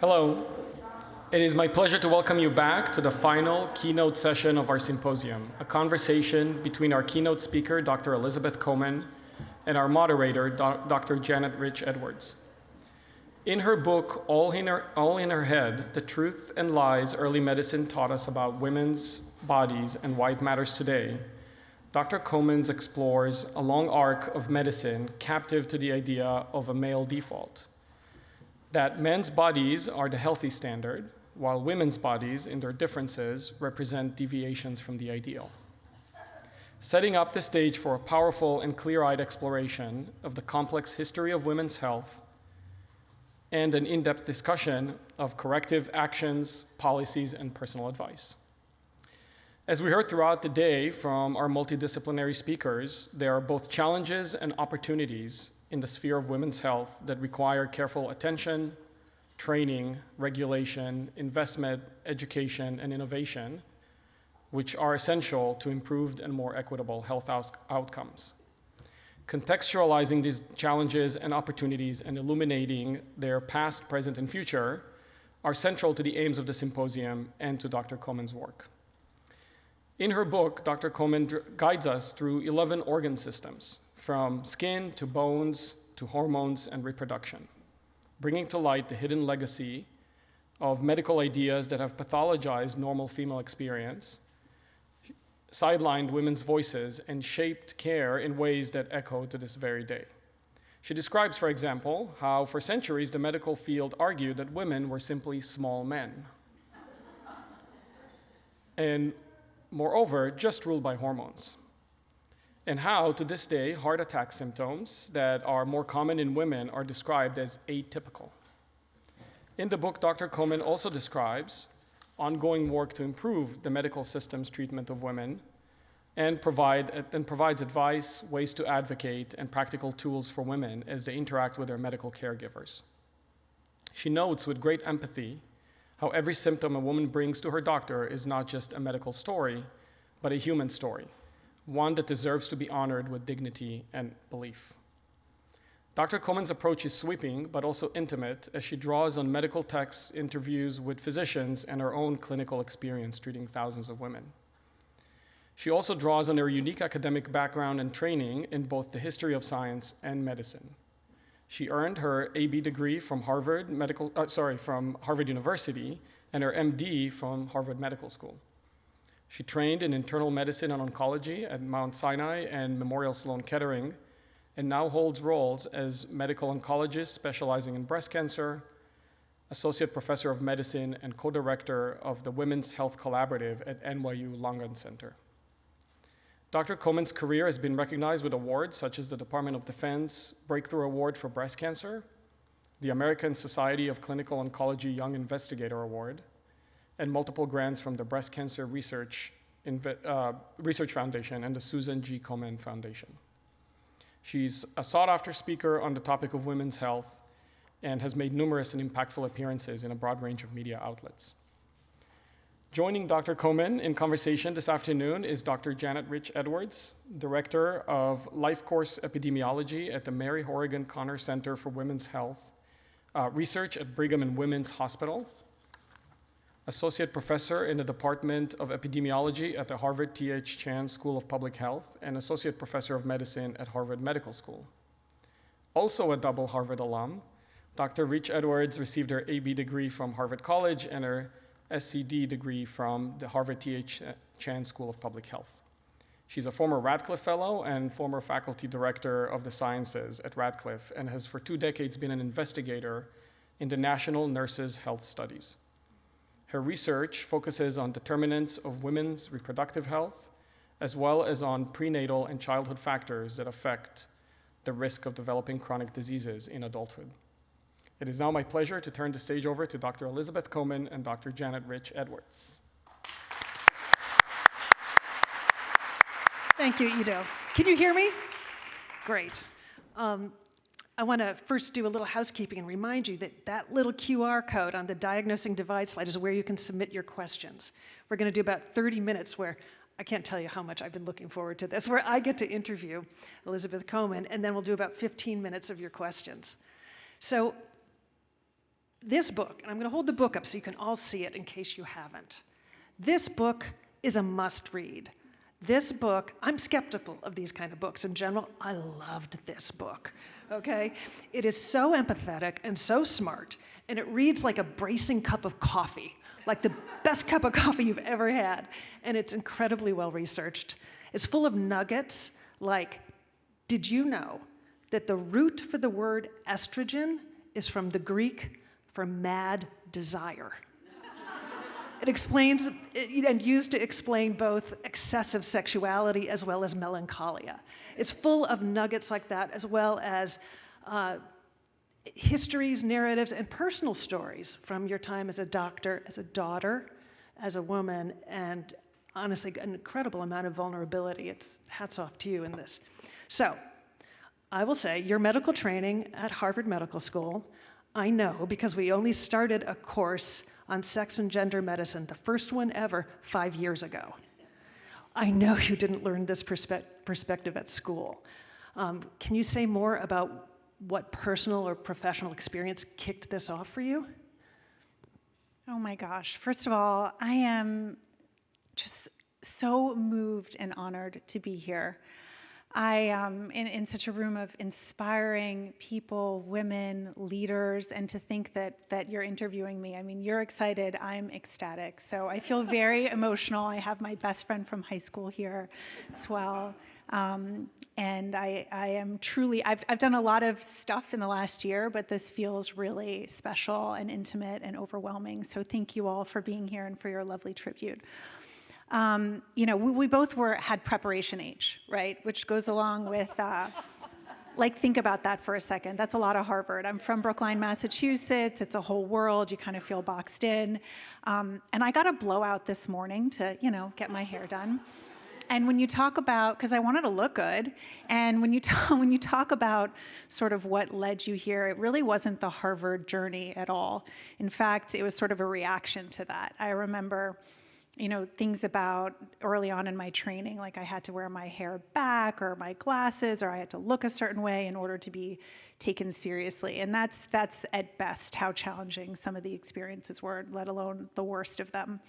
Hello. It is my pleasure to welcome you back to the final keynote session of our symposium, a conversation between our keynote speaker, Dr. Elizabeth Comen, and our moderator, Dr. Janet Rich Edwards. In her book, All in Her Head, The Truth and Lies Early Medicine Taught Us About Women's Bodies and Why It Matters Today, Dr. Comen explores a long arc of medicine captive to the idea of a male default, that men's bodies are the healthy standard, while women's bodies, in their differences, represent deviations from the ideal. Setting up the stage for a powerful and clear-eyed exploration of the complex history of women's health and an in-depth discussion of corrective actions, policies, and personal advice. As we heard throughout the day from our multidisciplinary speakers, there are both challenges and opportunities in the sphere of women's health that require careful attention, training, regulation, investment, education, and innovation, which are essential to improved and more equitable health outcomes. Contextualizing these challenges and opportunities and illuminating their past, present, and future are central to the aims of the symposium and to Dr. Comen's work. In her book, Dr. Comen guides us through 11 organ systems, from skin to bones to hormones and reproduction, bringing to light the hidden legacy of medical ideas that have pathologized normal female experience, sidelined women's voices, and shaped care in ways that echo to this very day. She describes, for example, how for centuries the medical field argued that women were simply small men, and moreover, just ruled by hormones. And how, to this day, heart attack symptoms that are more common in women are described as atypical. In the book, Dr. Comen also describes ongoing work to improve the medical system's treatment of women and provides advice, ways to advocate, and practical tools for women as they interact with their medical caregivers. She notes with great empathy how every symptom a woman brings to her doctor is not just a medical story, but a human story, one that deserves to be honored with dignity and belief. Dr. Comen's approach is sweeping, but also intimate, as she draws on medical texts, interviews with physicians, and her own clinical experience treating thousands of women. She also draws on her unique academic background and training in both the history of science and medicine. She earned her AB degree from Harvard University and her MD from Harvard Medical School. She trained in internal medicine and oncology at Mount Sinai and Memorial Sloan Kettering, and now holds roles as medical oncologist specializing in breast cancer, associate professor of medicine, and co-director of the Women's Health Collaborative at NYU Langone Center. Dr. Comen's career has been recognized with awards such as the Department of Defense Breakthrough Award for Breast Cancer, the American Society of Clinical Oncology Young Investigator Award, and multiple grants from the Breast Cancer Research Foundation and the Susan G. Komen Foundation. She's a sought-after speaker on the topic of women's health and has made numerous and impactful appearances in a broad range of media outlets. Joining Dr. Comen in conversation this afternoon is Dr. Janet Rich Edwards, Director of Life Course Epidemiology at the Mary Horrigan Connor Center for Women's Health Research at Brigham and Women's Hospital, Associate Professor in the Department of Epidemiology at the Harvard T.H. Chan School of Public Health, and Associate Professor of Medicine at Harvard Medical School. Also a double Harvard alum, Dr. Rich Edwards received her AB degree from Harvard College and her SCD degree from the Harvard T.H. Chan School of Public Health. She's a former Radcliffe Fellow and former Faculty Director of the Sciences at Radcliffe, and has for 2 decades been an investigator in the National Nurses Health Studies. Her research focuses on determinants of women's reproductive health, as well as on prenatal and childhood factors that affect the risk of developing chronic diseases in adulthood. It is now my pleasure to turn the stage over to Dr. Elizabeth Comen and Dr. Janet Rich Edwards. Thank you, Ido. Can you hear me? Great. I want to first do a little housekeeping and remind you that that little QR code on the Diagnosing Divide slide is where you can submit your questions. We're going to do about 30 minutes where I can't tell you how much I've been looking forward to this, where I get to interview Elizabeth Comen, and then we'll do about 15 minutes of your questions. So This book, and I'm going to hold the book up so you can all see it in case you haven't. This book is a must-read. This book, I'm skeptical of these kind of books in general. I loved this book, okay? It is so empathetic and so smart, and it reads like a bracing cup of coffee, like the best cup of coffee you've ever had, and it's incredibly well-researched. It's full of nuggets like, did you know that the root for the word estrogen is from the Greek for mad desire? It explains, and used to explain both excessive sexuality as well as melancholia. It's full of nuggets like that, as well as histories, narratives, and personal stories from your time as a doctor, as a daughter, as a woman, and honestly, an incredible amount of vulnerability. It's hats off to you in this. So, I will say, your medical training at Harvard Medical School, I know because we only started a course on sex and gender medicine, the first one ever, 5 years ago. I know you didn't learn this perspective at school. Can you say more about what personal or professional experience kicked this off for you? Oh my gosh. First of all, I am just so moved and honored to be here. I am in such a room of inspiring people, women, leaders, and to think that you're interviewing me. I mean, you're excited, I'm ecstatic. So I feel very emotional. I have my best friend from high school here as well. And I am truly, I've done a lot of stuff in the last year, but this feels really special and intimate and overwhelming. So thank you all for being here and for your lovely tribute. We both had preparation age, right? Which goes along with, think about that for a second. That's a lot of Harvard. I'm from Brookline, Massachusetts. It's a whole world. You kind of feel boxed in. And I got a blowout this morning to, get my hair done. And when you talk about, because I wanted to look good, and when you talk about sort of what led you here, it really wasn't the Harvard journey at all. In fact, it was sort of a reaction to that. I remember things about early on in my training, like I had to wear my hair back or my glasses, or I had to look a certain way in order to be taken seriously. And that's at best how challenging some of the experiences were, let alone the worst of them.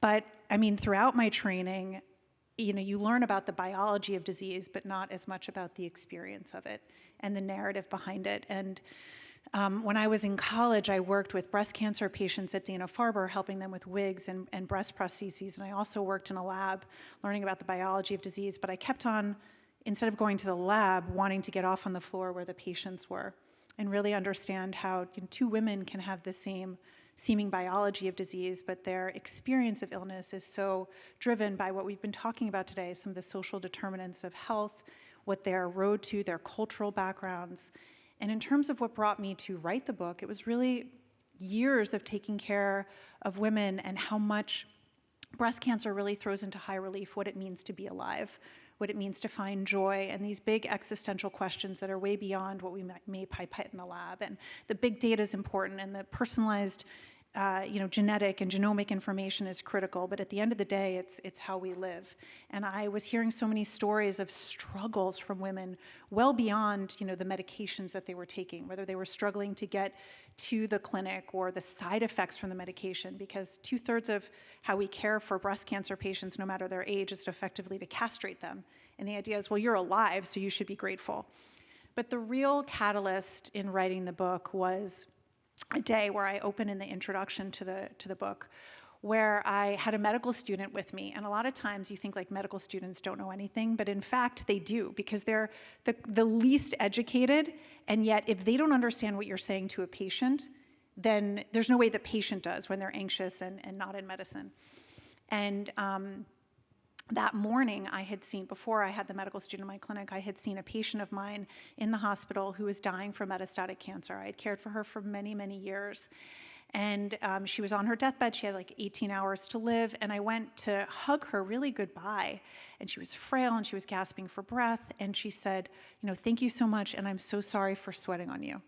But I mean, throughout my training, you learn about the biology of disease, but not as much about the experience of it and the narrative behind it. And when I was in college, I worked with breast cancer patients at Dana-Farber, helping them with wigs and breast prostheses. And I also worked in a lab learning about the biology of disease. But I kept on, instead of going to the lab, wanting to get off on the floor where the patients were and really understand how two women can have the same seeming biology of disease, but their experience of illness is so driven by what we've been talking about today, some of the social determinants of health, what their road to, their cultural backgrounds. And in terms of what brought me to write the book, it was really years of taking care of women and how much breast cancer really throws into high relief what it means to be alive, what it means to find joy, and these big existential questions that are way beyond what we may pipette in a lab. And the big data is important, and the personalized genetic and genomic information is critical, but at the end of the day, it's how we live. And I was hearing so many stories of struggles from women well beyond, the medications that they were taking, whether they were struggling to get to the clinic or the side effects from the medication, because 2/3 of how we care for breast cancer patients, no matter their age, is effectively to castrate them. And the idea is, well, you're alive, so you should be grateful. But the real catalyst in writing the book was a day where I open in the introduction to the book, where I had a medical student with me. And a lot of times you think like medical students don't know anything, but in fact they do, because they're the least educated, and yet if they don't understand what you're saying to a patient, then there's no way the patient does when they're anxious and not in medicine. And that morning I had seen, before I had the medical student in my clinic, I had seen a patient of mine in the hospital who was dying from metastatic cancer. I had cared for her for many, many years. And she was on her deathbed. She had like 18 hours to live. And I went to hug her really goodbye. And she was frail and she was gasping for breath. And she said, thank you so much. And I'm so sorry for sweating on you.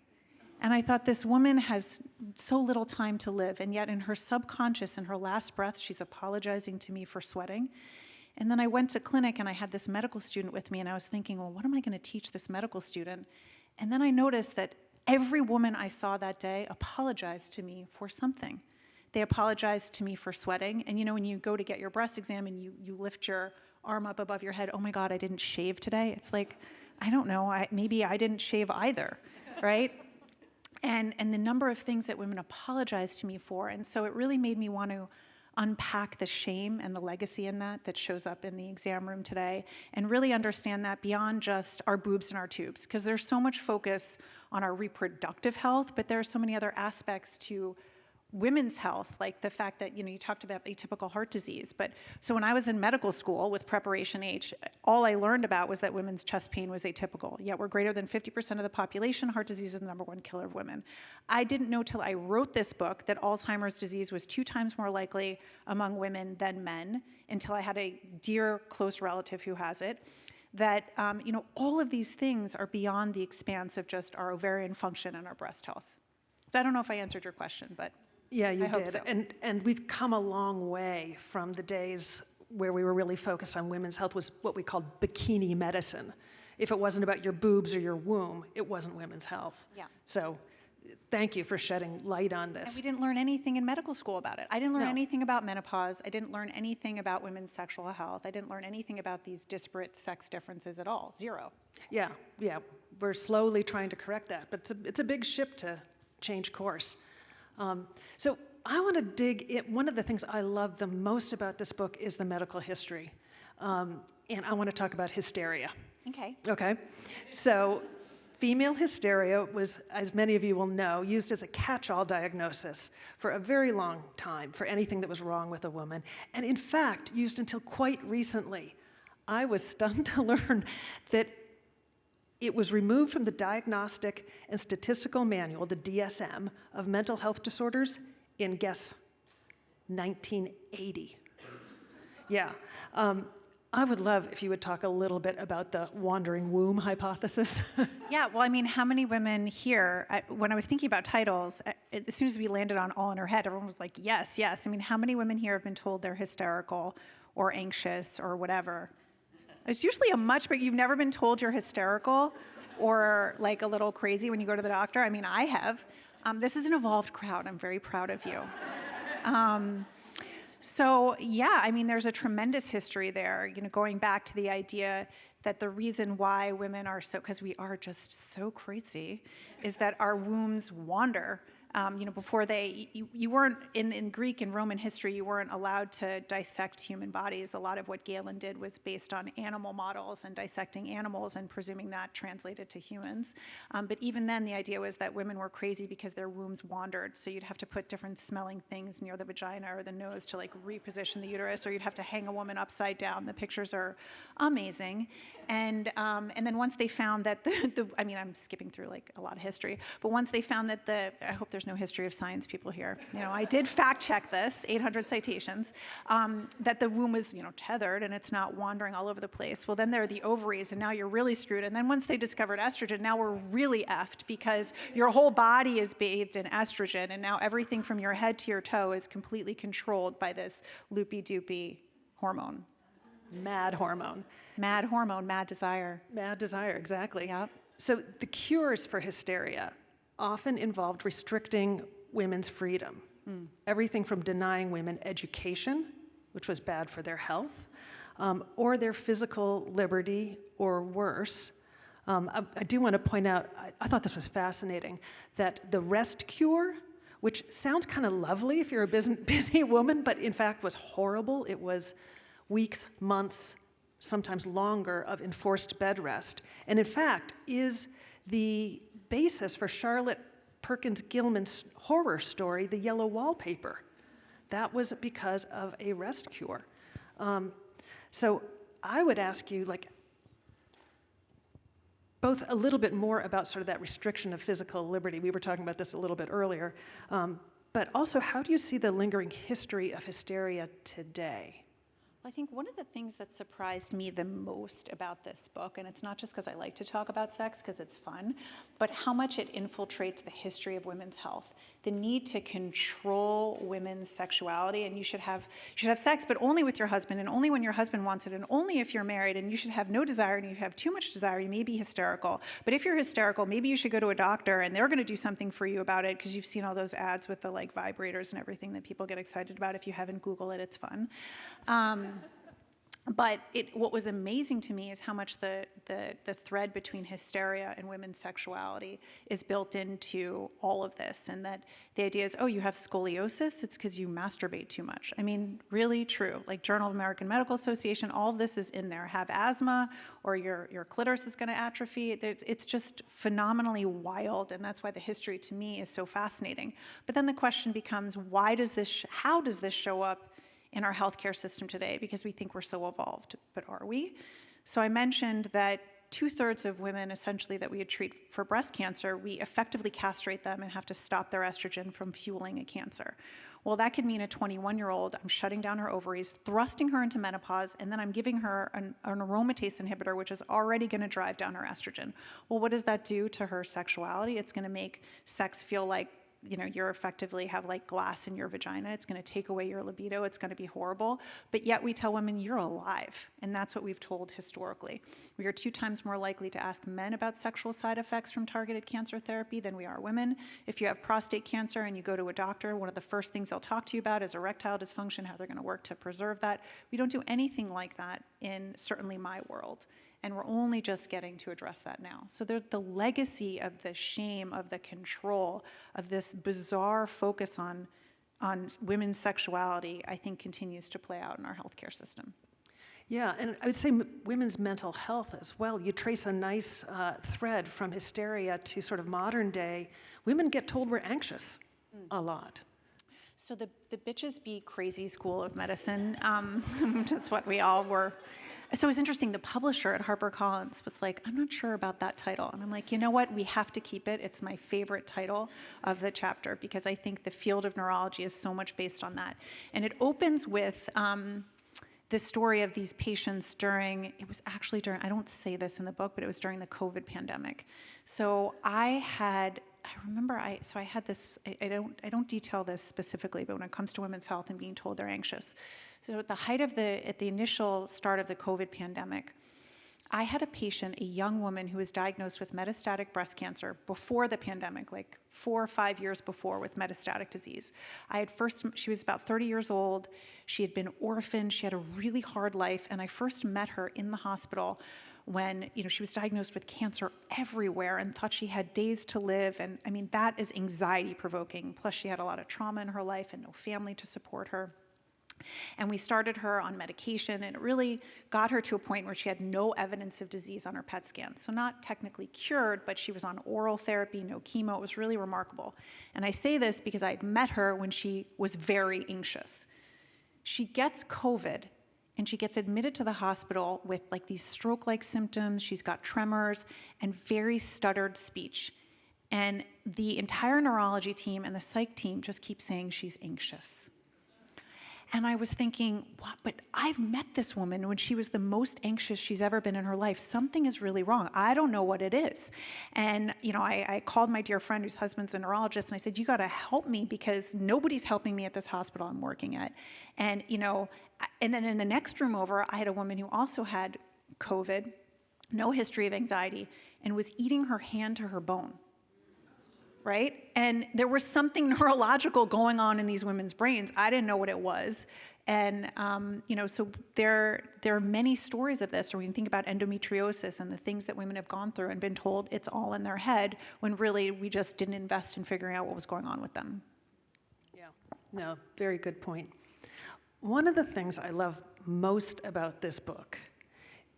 And I thought, this woman has so little time to live. And yet in her subconscious, in her last breath, she's apologizing to me for sweating. And then I went to clinic and I had this medical student with me, and I was thinking, well, what am I going to teach this medical student? And then I noticed that every woman I saw that day apologized to me for something. They apologized to me for sweating. And you know, when you go to get your breast exam and you lift your arm up above your head, oh my God, I didn't shave today. It's like, I don't know, maybe I didn't shave either, right? And the number of things that women apologized to me for. And so it really made me want to unpack the shame and the legacy in that shows up in the exam room today, and really understand that beyond just our boobs and our tubes, because there's so much focus on our reproductive health, but there are so many other aspects to women's health, like the fact that, you know, you talked about atypical heart disease. But so when I was in medical school with Preparation H, all I learned about was that women's chest pain was atypical. Yet we're greater than 50% of the population. Heart disease is the #1 killer of women. I didn't know till I wrote this book that Alzheimer's disease was 2 times more likely among women than men, until I had a dear close relative who has it. That, you know, all of these things are beyond the expanse of just our ovarian function and our breast health. So I don't know if I answered your question, but Yeah, you I hope did. so. And we've come a long way from the days where we were really focused on women's health, was what we called bikini medicine. If it wasn't about your boobs or your womb, it wasn't women's health. Yeah. So thank you for shedding light on And this. we didn't learn anything in medical school about it. I didn't learn No. anything about menopause. I didn't learn anything about women's sexual health. I didn't learn anything about these disparate sex differences at all. Zero. Yeah, we're slowly trying to correct that, but it's a big ship to change course. So I want to dig in. One of the things I love the most about this book is the medical history, and I want to talk about hysteria. Okay. Okay, so female hysteria was, as many of you will know, used as a catch-all diagnosis for a very long time for anything that was wrong with a woman, and in fact, used until quite recently. I was stunned to learn that it was removed from the Diagnostic and Statistical Manual, the DSM, of mental health disorders in, guess, 1980. Yeah. I would love if you would talk a little bit about the wandering womb hypothesis. Yeah, well, I mean, how many women here, when I was thinking about titles, as soon as we landed on All in Her Head, everyone was like, yes, yes. I mean, how many women here have been told they're hysterical or anxious or whatever? It's usually a much, but you've never been told you're hysterical or like a little crazy when you go to the doctor? I mean, I have. This is an evolved crowd. I'm very proud of you. So yeah, I mean, there's a tremendous history there, you know, going back to the idea that the reason why women are so, because we are just so crazy, is that our wombs wander. You know, before you weren't, in Greek and Roman history, you weren't allowed to dissect human bodies. A lot of what Galen did was based on animal models and dissecting animals and presuming that translated to humans. But even then, the idea was that women were crazy because their wombs wandered. So you'd have to put different smelling things near the vagina or the nose to like reposition the uterus, or you'd have to hang a woman upside down. The pictures are amazing. And then once they found that I mean, I'm skipping through like a lot of history, but once they found that I hope there's no history of science people here. You know, I did fact check this, 800 citations, that the womb was, you know, tethered and it's not wandering all over the place. Well, then there are the ovaries, and now you're really screwed. And then once they discovered estrogen, now we're really effed, because your whole body is bathed in estrogen, and now everything from your head to your toe is completely controlled by this loopy-doopy hormone. Mad hormone. Mad hormone, mad desire. Mad desire, exactly. Yep. So the cures for hysteria often involved restricting women's freedom. Everything from denying women education, which was bad for their health, or their physical liberty, or worse. I do want to point out, I thought this was fascinating, that the rest cure, which sounds kind of lovely if you're a busy woman, but in fact was horrible. It was weeks, months, sometimes longer of enforced bed rest, and in fact is the basis for Charlotte Perkins Gilman's horror story, The Yellow Wallpaper. That was because of a rest cure. So I would ask you, like, both a little bit more about sort of that restriction of physical liberty. We were talking about this a little bit earlier. But also, how do you see the lingering history of hysteria today? I think one of the things that surprised me the most about this book, and it's not just because I like to talk about sex, because it's fun, but how much it infiltrates the history of women's health. the need to control women's sexuality, and you should have sex, but only with your husband, and only when your husband wants it, and only if you're married, and you should have no desire, and if you have too much desire, you may be hysterical. But if you're hysterical, maybe you should go to a doctor, and they're going to do something for you about it, because you've seen all those ads with the like vibrators and everything that people get excited about. If you haven't, Google it, it's fun. But what was amazing to me is how much the thread between hysteria and women's sexuality is built into all of this, and that the idea is, oh, you have scoliosis, it's because you masturbate too much. I mean, really true. Like Journal of American Medical Association, all of this is in there. Have asthma, or your clitoris is going to atrophy. It's just phenomenally wild, and that's why the history to me is so fascinating. But then the question becomes, how does this show up in our healthcare system today, because we think we're so evolved, but are we? So I mentioned that 2/3 of women essentially that we treat for breast cancer, we effectively castrate them and have to stop their estrogen from fueling a cancer. Well, that could mean a 21-year-old, I'm shutting down her ovaries, thrusting her into menopause, and then I'm giving her an aromatase inhibitor, which is already going to drive down her estrogen. Well, what does that do to her sexuality? It's going to make sex feel like, you know, you're effectively have like glass in your vagina. It's going to take away your libido. It's going to be horrible. But yet we tell women, you're alive. And that's what we've told historically. We are 2 times more likely to ask men about sexual side effects from targeted cancer therapy than we are women. If you have prostate cancer and you go to a doctor, one of the first things they'll talk to you about is erectile dysfunction, how they're going to work to preserve that. We don't do anything like that in certainly my world. And we're only just getting to address that now. So the legacy of the shame, of the control, of this bizarre focus on women's sexuality, I think continues to play out in our healthcare system. Yeah, and I would say women's mental health as well. You trace a nice thread from hysteria to sort of modern day. Women get told we're anxious a lot. So the bitches be crazy school of medicine, just what we all were. So it was interesting, the publisher at HarperCollins was like, I'm not sure about that title. And I'm like, you know what, we have to keep it. It's my favorite title of the chapter, because I think the field of neurology is so much based on that. And it opens with the story of these patients I don't say this in the book, but it was during the COVID pandemic. So I had this, I don't detail this specifically, but when it comes to women's health and being told they're anxious. So at the initial start of the COVID pandemic, I had a patient, a young woman who was diagnosed with metastatic breast cancer before the pandemic, like 4 or 5 years before, with metastatic disease. She was about 30 years old. She had been orphaned. She had a really hard life. And I first met her in the hospital when, she was diagnosed with cancer everywhere and thought she had days to live. And I mean, that is anxiety provoking. Plus she had a lot of trauma in her life and no family to support her. And we started her on medication, and it really got her to a point where she had no evidence of disease on her PET scan. So not technically cured, but she was on oral therapy, no chemo. It was really remarkable. And I say this because I'd met her when she was very anxious. She gets COVID, and she gets admitted to the hospital with like these stroke-like symptoms. She's got tremors and very stuttered speech. And the entire neurology team and the psych team just keep saying she's anxious. And I was thinking, what? But I've met this woman when she was the most anxious she's ever been in her life. Something is really wrong. I don't know what it is. And, I called my dear friend whose husband's a neurologist, and I said, you got to help me, because nobody's helping me at this hospital I'm working at. And, and then in the next room over, I had a woman who also had COVID, no history of anxiety, and was eating her hand to her bone. Right? And there was something neurological going on in these women's brains. I didn't know what it was. And, so there are many stories of this, or we can think about endometriosis and the things that women have gone through and been told it's all in their head, when really we just didn't invest in figuring out what was going on with them. Yeah, no, very good point. One of the things I love most about this book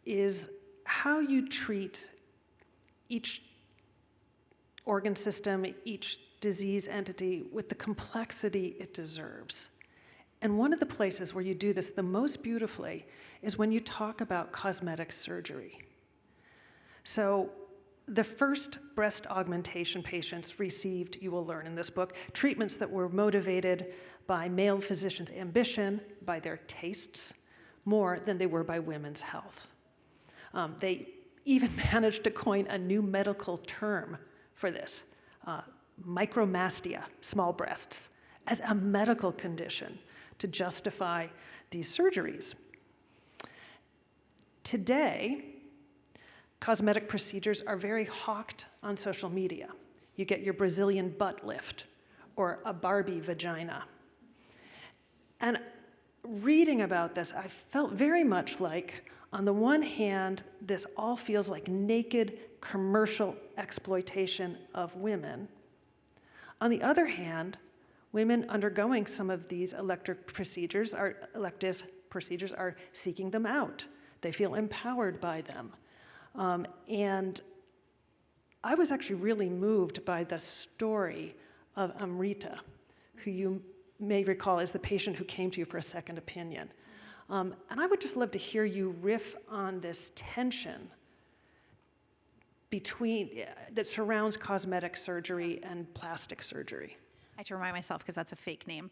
is how you treat each organ system, each disease entity, with the complexity it deserves. And one of the places where you do this the most beautifully is when you talk about cosmetic surgery. So the first breast augmentation patients received, you will learn in this book, treatments that were motivated by male physicians' ambition, by their tastes, more than they were by women's health. They even managed to coin a new medical term for this, micromastia, small breasts, as a medical condition to justify these surgeries. Today, cosmetic procedures are very hawked on social media. You get your Brazilian butt lift or a Barbie vagina. And reading about this, I felt very much like, on the one hand, this all feels like naked commercial exploitation of women. On the other hand, women undergoing some of these elective procedures are seeking them out. They feel empowered by them. And I was actually really moved by the story of Amrita, who you may recall as the patient who came to you for a second opinion. And I would just love to hear you riff on this tension that surrounds cosmetic surgery and plastic surgery. I have to remind myself because that's a fake name,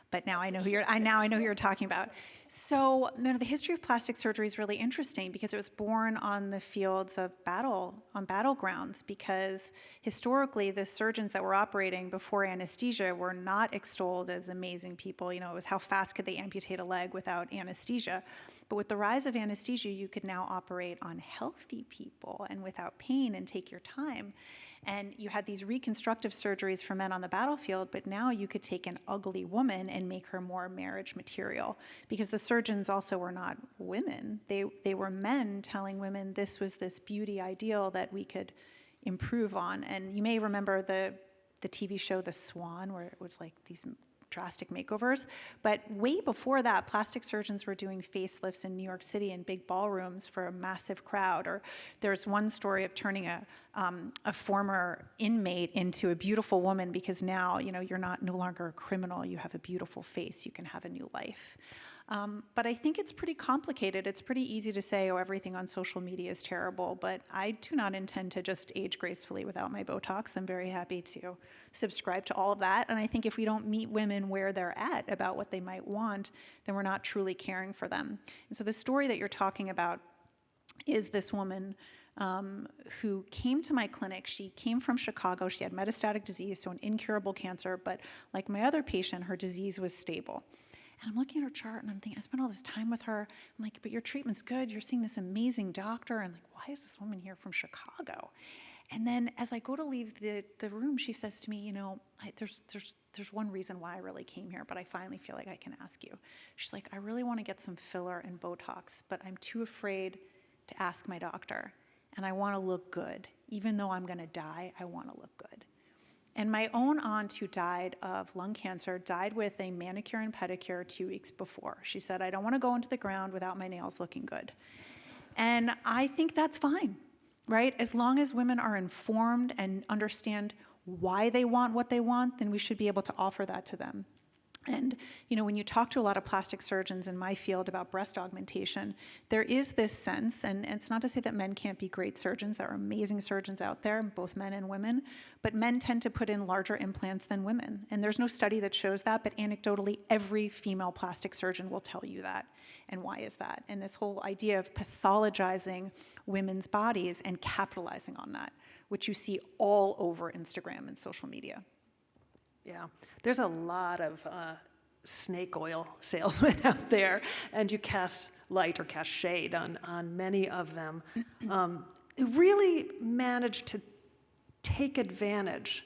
but now I know who you're talking about. So, the history of plastic surgery is really interesting because it was born on the fields of battle, on battlegrounds, because historically the surgeons that were operating before anesthesia were not extolled as amazing people. It was how fast could they amputate a leg without anesthesia. But with the rise of anesthesia, you could now operate on healthy people and without pain and take your time. And you had these reconstructive surgeries for men on the battlefield, but now you could take an ugly woman and make her more marriage material, because the surgeons also were not women. They were men telling women this was this beauty ideal that we could improve on. And you may remember the TV show The Swan, where it was like these drastic makeovers. But way before that, plastic surgeons were doing facelifts in New York City in big ballrooms for a massive crowd. Or there's one story of turning a former inmate into a beautiful woman because now, you're no longer a criminal. You have a beautiful face. You can have a new life. But I think it's pretty complicated. It's pretty easy to say, everything on social media is terrible, but I do not intend to just age gracefully without my Botox. I'm very happy to subscribe to all of that. And I think if we don't meet women where they're at about what they might want, then we're not truly caring for them. And so the story that you're talking about is this woman who came to my clinic. She came from Chicago. She had metastatic disease, so an incurable cancer, but like my other patient, her disease was stable. And I'm looking at her chart and I'm thinking, I spent all this time with her. I'm like, but your treatment's good. You're seeing this amazing doctor. And like, why is this woman here from Chicago? And then as I go to leave the room, she says to me, there's one reason why I really came here, but I finally feel like I can ask you. She's like, I really want to get some filler and Botox, but I'm too afraid to ask my doctor. And I want to look good. Even though I'm going to die, I want to look good. And my own aunt, who died of lung cancer, died with a manicure and pedicure 2 weeks before. She said, I don't want to go into the ground without my nails looking good. And I think that's fine, right? As long as women are informed and understand why they want what they want, then we should be able to offer that to them. And, when you talk to a lot of plastic surgeons in my field about breast augmentation, there is this sense, and it's not to say that men can't be great surgeons. There are amazing surgeons out there, both men and women, but men tend to put in larger implants than women. And there's no study that shows that, but anecdotally, every female plastic surgeon will tell you that. And why is that? And this whole idea of pathologizing women's bodies and capitalizing on that, which you see all over Instagram and social media. Yeah, there's a lot of snake oil salesmen out there, and you cast light or cast shade on many of them. Who really managed to take advantage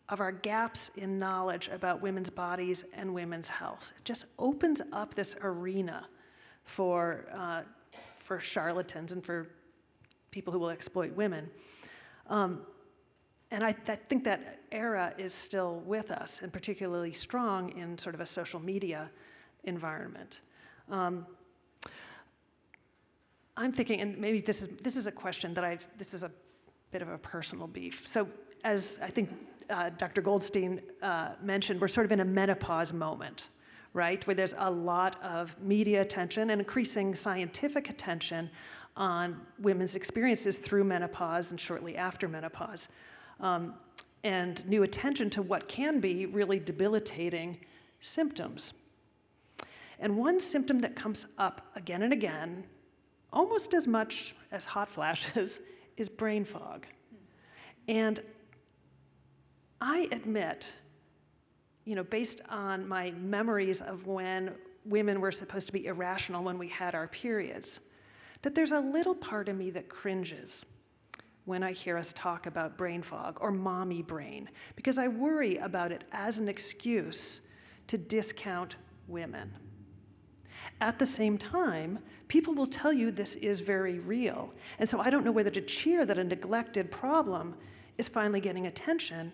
of our gaps in knowledge about women's bodies and women's health. It just opens up this arena for charlatans and for people who will exploit women. And I think that era is still with us, and particularly strong in sort of a social media environment. I'm thinking, and maybe this is a question that this is a bit of a personal beef. So as I think Dr. Goldstein mentioned, we're sort of in a menopause moment, right? Where there's a lot of media attention and increasing scientific attention on women's experiences through menopause and shortly after menopause. And new attention to what can be really debilitating symptoms. And one symptom that comes up again and again, almost as much as hot flashes, is brain fog. And I admit, based on my memories of when women were supposed to be irrational when we had our periods, that there's a little part of me that cringes when I hear us talk about brain fog or mommy brain, because I worry about it as an excuse to discount women. At the same time, people will tell you this is very real. And so I don't know whether to cheer that a neglected problem is finally getting attention,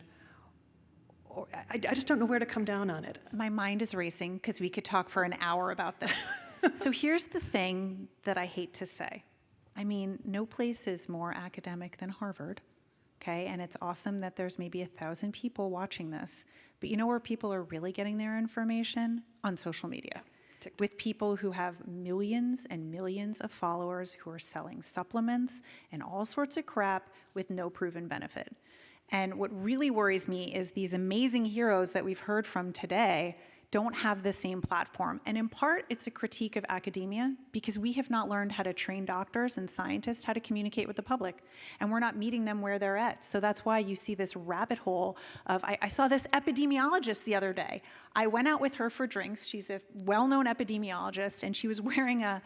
or I just don't know where to come down on it. My mind is racing because we could talk for an hour about this. So here's the thing that I hate to say. I mean, no place is more academic than Harvard, okay? And it's awesome that there's maybe 1,000 people watching this. But you know where people are really getting their information? On social media. With people who have millions and millions of followers who are selling supplements and all sorts of crap with no proven benefit. And what really worries me is these amazing heroes that we've heard from today don't have the same platform. And in part, it's a critique of academia because we have not learned how to train doctors and scientists how to communicate with the public. And we're not meeting them where they're at. So that's why you see this rabbit hole of, I saw this epidemiologist the other day. I went out with her for drinks. She's a well-known epidemiologist, and she was wearing a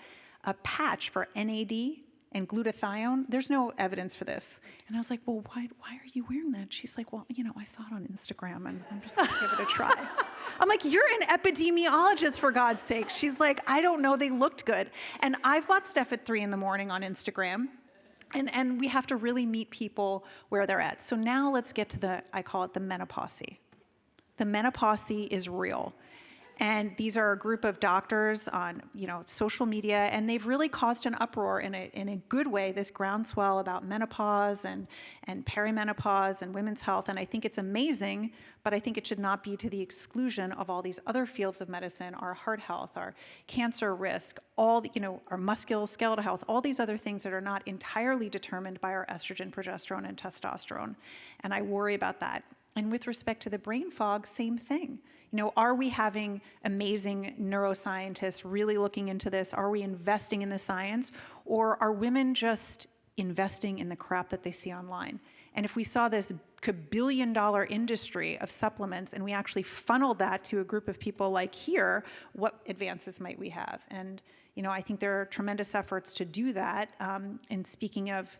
patch for NAD and glutathione. There's no evidence for this. And I was like, well, why are you wearing that? She's like, well, I saw it on Instagram, and I'm just gonna give it a try. I'm like, you're an epidemiologist, for God's sake. She's like, I don't know, they looked good. And I've bought stuff at 3 a.m. on Instagram, and we have to really meet people where they're at. So now let's get to I call it the menopause. The menopause is real. And these are a group of doctors on, social media, and they've really caused an uproar in a good way, this groundswell about menopause and perimenopause and women's health. And I think it's amazing, but I think it should not be to the exclusion of all these other fields of medicine, our heart health, our cancer risk, our musculoskeletal health, all these other things that are not entirely determined by our estrogen, progesterone, and testosterone. And I worry about that. And with respect to the brain fog, same thing. Are we having amazing neuroscientists really looking into this? Are we investing in the science? Or are women just investing in the crap that they see online? And if we saw this billion-dollar industry of supplements and we actually funneled that to a group of people like here, what advances might we have? And I think there are tremendous efforts to do that. And speaking of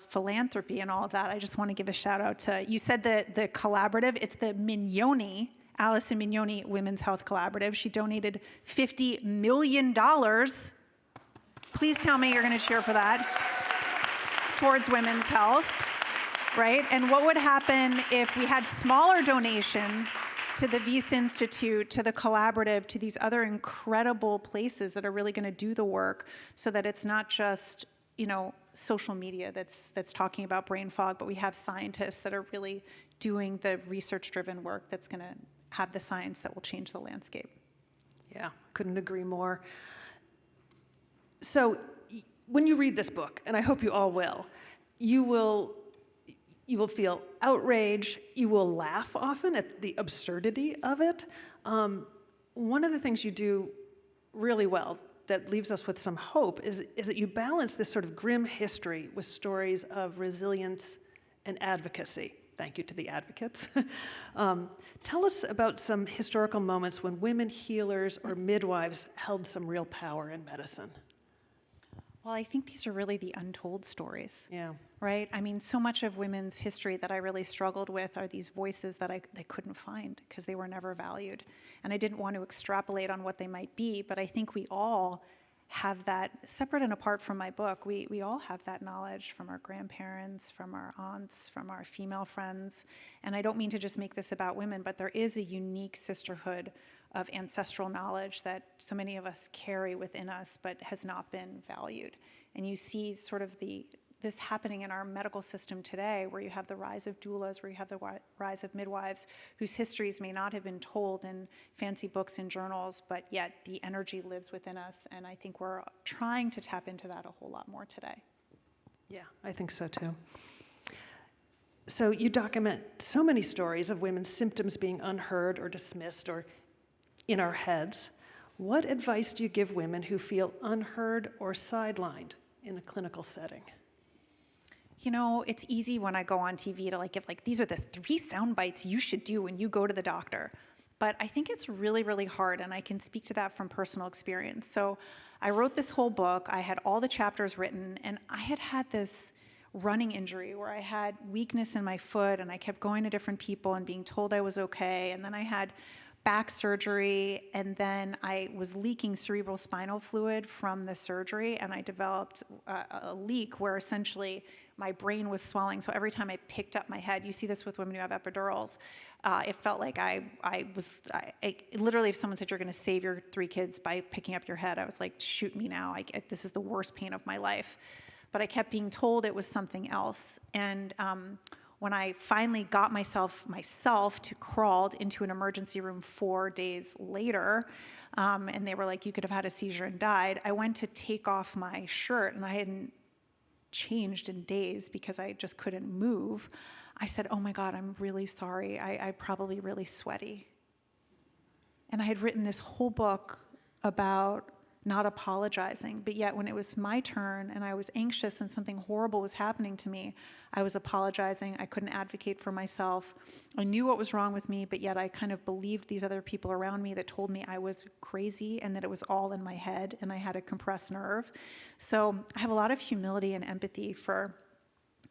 philanthropy and all of that, I just want to give a shout out to, you said the collaborative, it's the Mignoni, Allison Mignoni Women's Health Collaborative. She donated $50 million. Please tell me you're going to cheer for that, towards women's health, right? And what would happen if we had smaller donations to the Wyss Institute, to the collaborative, to these other incredible places that are really going to do the work so that it's not just social media that's talking about brain fog, but we have scientists that are really doing the research-driven work that's going to have the science that will change the landscape. Yeah, couldn't agree more. So when you read this book, and I hope you all will, you will feel outrage, you will laugh often at the absurdity of it. One of the things you do really well that leaves us with some hope is that you balance this sort of grim history with stories of resilience and advocacy. Thank you to the advocates. Tell us about some historical moments when women healers or midwives held some real power in medicine. Well, I think these are really the untold stories. Yeah. Right? I mean, so much of women's history that I really struggled with are these voices that I couldn't find because they were never valued. And I didn't want to extrapolate on what they might be, but I think we all have that, separate and apart from my book, we all have that knowledge from our grandparents, from our aunts, from our female friends. And I don't mean to just make this about women, but there is a unique sisterhood of ancestral knowledge that so many of us carry within us, but has not been valued. And you see sort of this happening in our medical system today, where you have the rise of doulas, where you have the rise of midwives, whose histories may not have been told in fancy books and journals, but yet the energy lives within us, and I think we're trying to tap into that a whole lot more today. Yeah, I think so too. So you document so many stories of women's symptoms being unheard or dismissed or in our heads. What advice do you give women who feel unheard or sidelined in a clinical setting? you know, it's easy when I go on TV to like give like, these are the 3 sound bites you should do when you go to the doctor. But I think it's really, really hard, and I can speak to that from personal experience. So I wrote this whole book. I had all the chapters written, and I had this running injury where I had weakness in my foot, and I kept going to different people and being told I was okay. And then I had back surgery, and then I was leaking cerebral spinal fluid from the surgery, and I developed a leak where essentially my brain was swelling. So every time I picked up my head, you see this with women who have epidurals, it felt like I literally, if someone said you're going to save your 3 kids by picking up your head, I was like, shoot me now. This is the worst pain of my life. But I kept being told it was something else. And when I finally got myself to crawled into an emergency room 4 days later, and they were like, you could have had a seizure and died, I went to take off my shirt, and I hadn't changed in days because I just couldn't move. I said, oh my God, I'm really sorry. I'm probably really sweaty. And I had written this whole book about not apologizing, but yet when it was my turn and I was anxious and something horrible was happening to me, I was apologizing. I couldn't advocate for myself. I knew what was wrong with me, but yet I kind of believed these other people around me that told me I was crazy and that it was all in my head and I had a compressed nerve. So I have a lot of humility and empathy for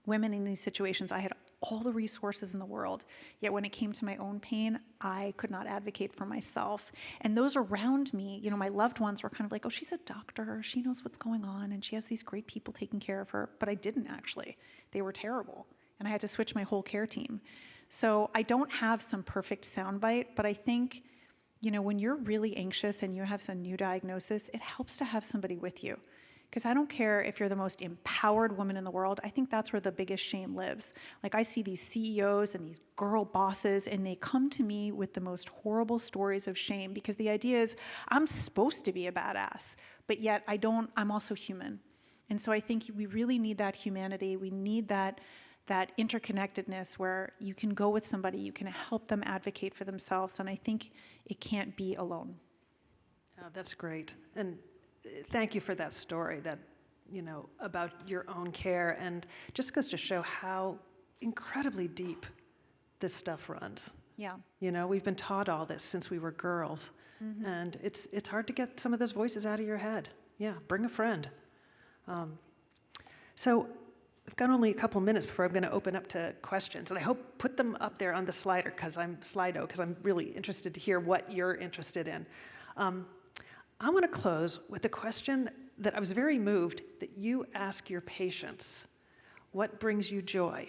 women in these situations. I had all the resources in the world, yet when it came to my own pain, I could not advocate for myself. And those around me, you know, my loved ones were kind of like, oh, she's a doctor, she knows what's going on, and she has these great people taking care of her. But I didn't actually. They were terrible. And I had to switch my whole care team. So I don't have some perfect soundbite, but I think, you know, when you're really anxious and you have some new diagnosis, it helps to have somebody with you. Because I don't care if you're the most empowered woman in the world. I think that's where the biggest shame lives. Like I see these CEOs and these girl bosses, and they come to me with the most horrible stories of shame because the idea is I'm supposed to be a badass, but yet I'm also human. And so I think we really need that humanity. We need that interconnectedness where you can go with somebody, you can help them advocate for themselves, and I think it can't be alone. Oh, that's great. And thank you for that story that, you know, about your own care, and just goes to show how incredibly deep this stuff runs. Yeah. You know, we've been taught all this since we were girls, and it's hard to get some of those voices out of your head. Yeah, bring a friend. So I've got only a couple minutes before I'm going to open up to questions, and I hope put them up there on the Slido because I'm really interested to hear what you're interested in. I want to close with a question that I was very moved that you ask your patients. What brings you joy?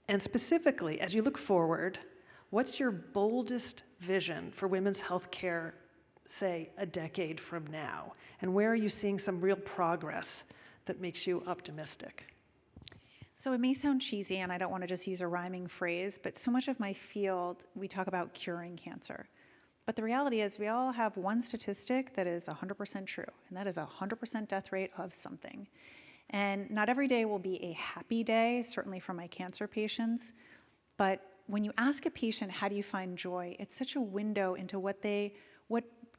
And specifically, as you look forward, what's your boldest vision for women's health care, say, a decade from now? And where are you seeing some real progress that makes you optimistic? So it may sound cheesy, and I don't want to just use a rhyming phrase, but so much of my field, we talk about curing cancer. But the reality is we all have one statistic that is 100% true, and that is 100% death rate of something. And not every day will be a happy day, certainly for my cancer patients, but when you ask a patient, how do you find joy, it's such a window into what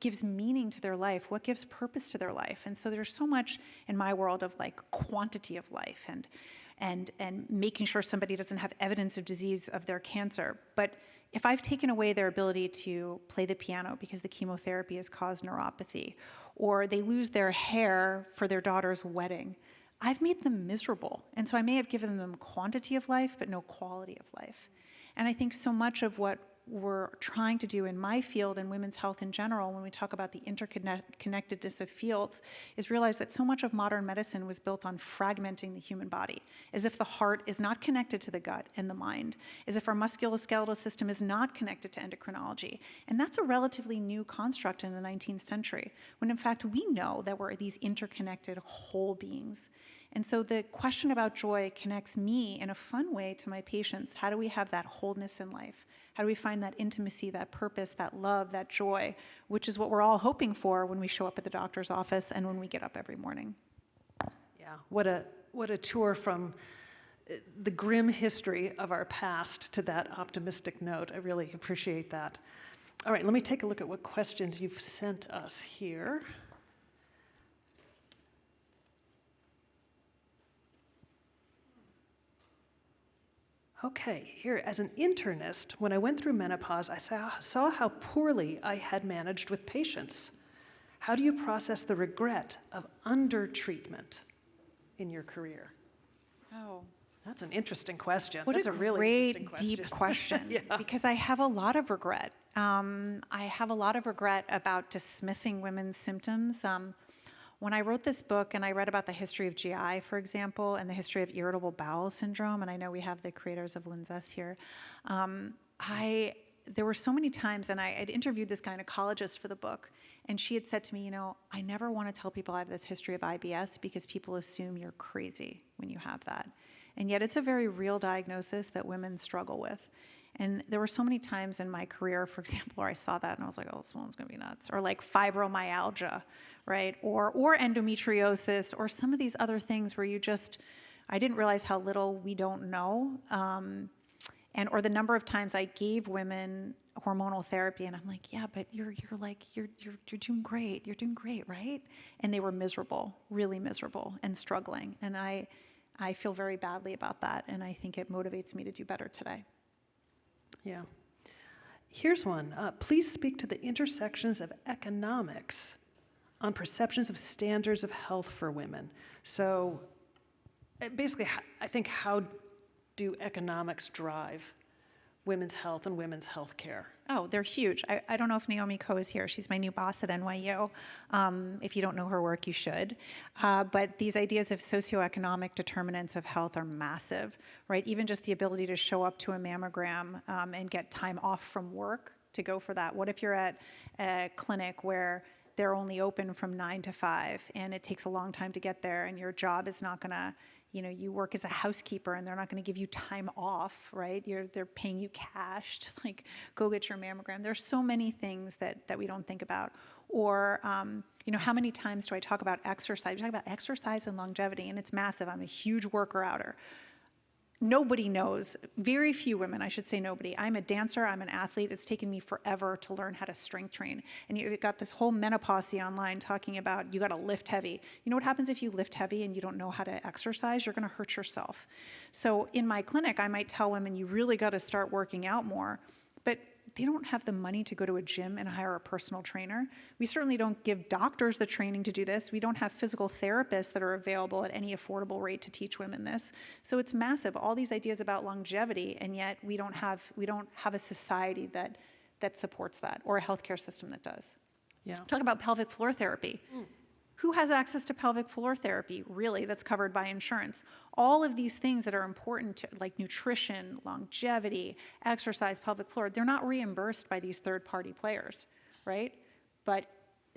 gives meaning to their life, what gives purpose to their life. And so there's so much in my world of like quantity of life and making sure somebody doesn't have evidence of disease of their cancer. But if I've taken away their ability to play the piano because the chemotherapy has caused neuropathy, or they lose their hair for their daughter's wedding, I've made them miserable. And so I may have given them quantity of life, but no quality of life. And I think so much of what we're trying to do in my field and women's health in general, when we talk about the interconnectedness of fields, is realize that so much of modern medicine was built on fragmenting the human body, as if the heart is not connected to the gut and the mind, as if our musculoskeletal system is not connected to endocrinology. And that's a relatively new construct in the 19th century, when in fact we know that we're these interconnected whole beings. And so the question about joy connects me in a fun way to my patients. How do we have that wholeness in life? How do we find that intimacy, that purpose, that love, that joy, which is what we're all hoping for when we show up at the doctor's office and when we get up every morning? Yeah, what a tour from the grim history of our past to that optimistic note. I really appreciate that. All right, let me take a look at what questions you've sent us here. Okay, here, as an internist, when I went through menopause, I saw how poorly I had managed with patients. How do you process the regret of undertreatment in your career? Oh, That's an interesting question. what That's a really great, interesting question. deep question. Yeah. Because I have a lot of regret. I have a lot of regret about dismissing women's symptoms. When I wrote this book and I read about the history of GI, for example, and the history of irritable bowel syndrome, and I know we have the creators of Linzess here, there were so many times, and I had interviewed this gynecologist for the book, and she had said to me, you know, I never want to tell people I have this history of IBS because people assume you're crazy when you have that. And yet it's a very real diagnosis that women struggle with. And there were so many times in my career, for example, where I saw that and I was like, oh, this woman's gonna be nuts. Or like fibromyalgia, right? Or endometriosis, or some of these other things where I didn't realize how little we don't know. Or the number of times I gave women hormonal therapy and I'm like, yeah, but you're doing great. You're doing great, right? And they were miserable, really miserable and struggling. And I feel very badly about that. And I think it motivates me to do better today. Yeah. Here's one. Please speak to the intersections of economics on perceptions of standards of health for women. So basically, I think, how do economics drive women's health and women's health care? Oh, they're huge. I don't know if Naomi Ko is here. She's my new boss at NYU. If you don't know her work, you should. But these ideas of socioeconomic determinants of health are massive, right? Even just the ability to show up to a mammogram and get time off from work to go for that. What if you're at a clinic where they're only open from 9 to 5 and it takes a long time to get there and your job is not going to, you work as a housekeeper and they're not going to give you time off, right? They're paying you cash to like go get your mammogram. There's so many things that we don't think about. Or, how many times do I talk about exercise? We talk about exercise and longevity, and it's massive. I'm a huge worker-outer. Nobody knows, very few women, I should say nobody. I'm a dancer, I'm an athlete. It's taken me forever to learn how to strength train. And you've got this whole menopause online talking about you got to lift heavy. You know what happens if you lift heavy and you don't know how to exercise? You're going to hurt yourself. So in my clinic, I might tell women you really got to start working out more, but they don't have the money to go to a gym and hire a personal trainer. We certainly don't give doctors the training to do this. We don't have physical therapists that are available at any affordable rate to teach women this. So it's massive, all these ideas about longevity, and yet we don't have a society that supports that, or a healthcare system that does. Yeah. Talk about pelvic floor therapy. Who has access to pelvic floor therapy, really, that's covered by insurance? All of these things that are important, like nutrition, longevity, exercise, pelvic floor, they're not reimbursed by these third-party players, right?